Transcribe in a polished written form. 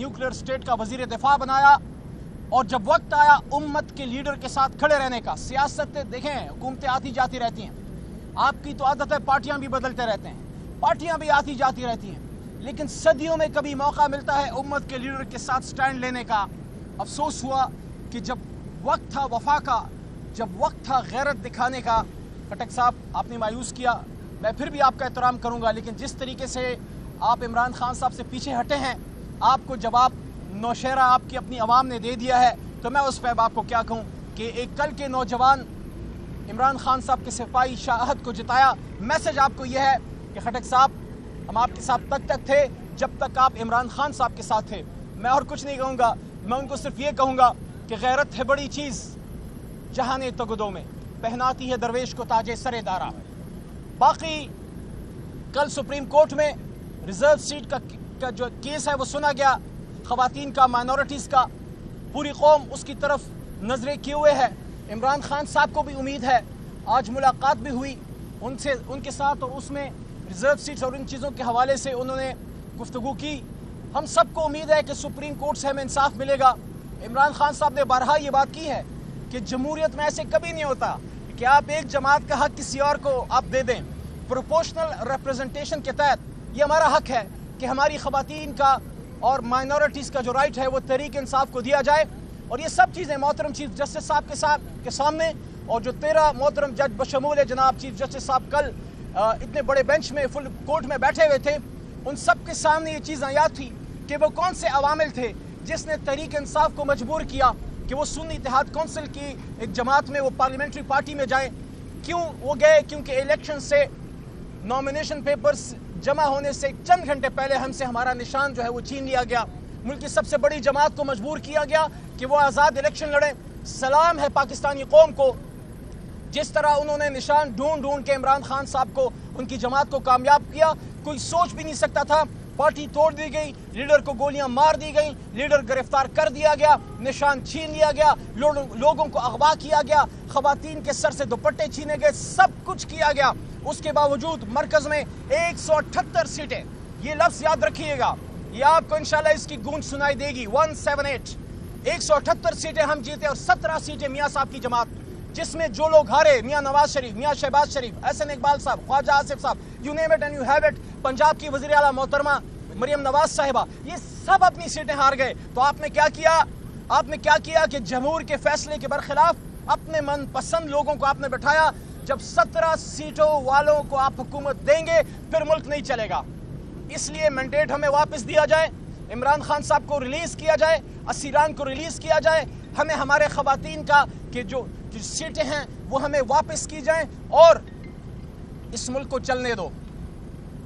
Nuclear state का वजीर दिफा बनाया, और जब वक्त आया उम्मत के लीडर के साथ खड़े रहने का। सियासत देखें, हुकूमतें आती जाती रहती हैं, आपकी तो आदत है पार्टियां भी बदलते रहते हैं, पार्टियां भी आती जाती रहती हैं, लेकिन सदियों में कभी मौका मिलता है उम्मत के लीडर के साथ स्टैंड लेने का। अफसोस हुआ कि जब वक्त था वफा का, जब वक्त था गैरत दिखाने का, खटक साहब आपने मायूस किया। मैं फिर भी आपका एहतराम करूंगा, लेकिन जिस तरीके से आप इमरान खान साहब से पीछे हटे हैं, आपको जवाब नौशहरा आपकी अपनी आवाम ने दे दिया है, तो मैं उस पर आपको क्या कहूँ कि एक कल के नौजवान इमरान खान साहब के सिपाही शाहद को जिताया। मैसेज आपको यह है कि खटक साहब हम आपके साथ तक थे जब तक आप इमरान खान साहब के साथ थे। मैं और कुछ नहीं कहूँगा, मैं उनको सिर्फ ये कहूँगा कि गैरत है बड़ी चीज़ जहाने तगदों में, पहनाती है दरवेश को ताजे सरे दारा। बाकी कल सुप्रीम कोर्ट में रिजर्व सीट का जो केस है वो सुना गया, ख़वातीन का, माइनॉरिटीज़ का, पूरी कौम उसकी तरफ नजरें किए हुए है। इमरान खान साहब को भी उम्मीद है, आज मुलाकात भी हुई उनके साथ, और उसमें रिजर्व सीट्स और इन चीज़ों के हवाले से उन्होंने गुफ्तगू की। हम सबको उम्मीद है कि सुप्रीम कोर्ट से हमें इंसाफ मिलेगा। इमरान खान साहब ने बारहा ये बात की है कि जमहूरियत में ऐसे कभी नहीं होता कि आप एक जमात का हक किसी और को आप दे दें। प्रोपोर्शनल रिप्रेजेंटेशन के तहत ये हमारा हक है कि हमारी ख़वातीन का और माइनॉरिटीज़ का जो राइट है वो तहरीक इंसाफ को दिया जाए। और ये सब चीज़ें मोहतरम चीफ जस्टिस साहब के सामने, और जो 13 मोहतरम जज बशमूल जनाब चीफ जस्टिस साहब कल इतने बड़े बेंच में फुल कोर्ट में बैठे हुए थे, उन सब के सामने ये चीज़ याद थी कि वो कौन से अवामिल थे जिसने तहरीक इंसाफ को मजबूर किया कि वो सुन्नी इत्तेहाद कौंसिल की एक जमात में वो पार्लियामेंट्री पार्टी में जाएं। क्यों वो गए? क्योंकि इलेक्शन से नॉमिनेशन पेपर्स जमा होने से चंद घंटे पहले हमसे हमारा निशान जो है वो छीन लिया गया। मुल्क की सबसे बड़ी जमात को मजबूर किया गया कि वो आज़ाद इलेक्शन लड़े। सलाम है पाकिस्तानी कौम को, जिस तरह उन्होंने निशान ढूंढ के इमरान खान साहब को, उनकी जमात को कामयाब किया। कोई सोच भी नहीं सकता था। पार्टी तोड़ दी गई, लीडर को गोलियां मार दी गई, लीडर गिरफ्तार कर दिया गया, निशान छीन लिया गया, लोगों को अगवा किया गया, ख़वातीन के सर से दुपट्टे छीने गए, सब कुछ किया गया। उसके बावजूद मरकज़ में 178 सीटें, ये लफ्ज़ याद रखिएगा, ये आपको इंशाल्लाह इसकी गूंज सुनाई देगी। 178 178 सीटें हम जीते, और 17 सीटें मियाँ साहब की जमात, जिसमें जो लोग हारे, मियाँ नवाज शरीफ, मियाँ शहबाज शरीफ, एहसन इकबाल साहब, ख्वाजा आसिफ साहब, you name it and you have it, Punjab की वज़ीर आला मोहतरमा मरियम नवाज साहिबा, ये सब अपनी सीटें हार गए। तो आपने क्या किया? आपने क्या किया कि जमहूर के फैसले के बरखिलाफ अपने मन पसंद लोगों को आपने बैठाया। जब 17 सीटों वालों को आप हुकूमत देंगे फिर मुल्क नहीं चलेगा। इसलिए मैंडेट हमें वापस दिया जाए, इमरान खान साहब को रिलीज़ किया जाए, असीरान को रिलीज़ किया जाए, हमें हमारे ख़वातीन का कि जो सीटें हैं वो हमें वापस की जाएं, और इस मुल्क को चलने दो।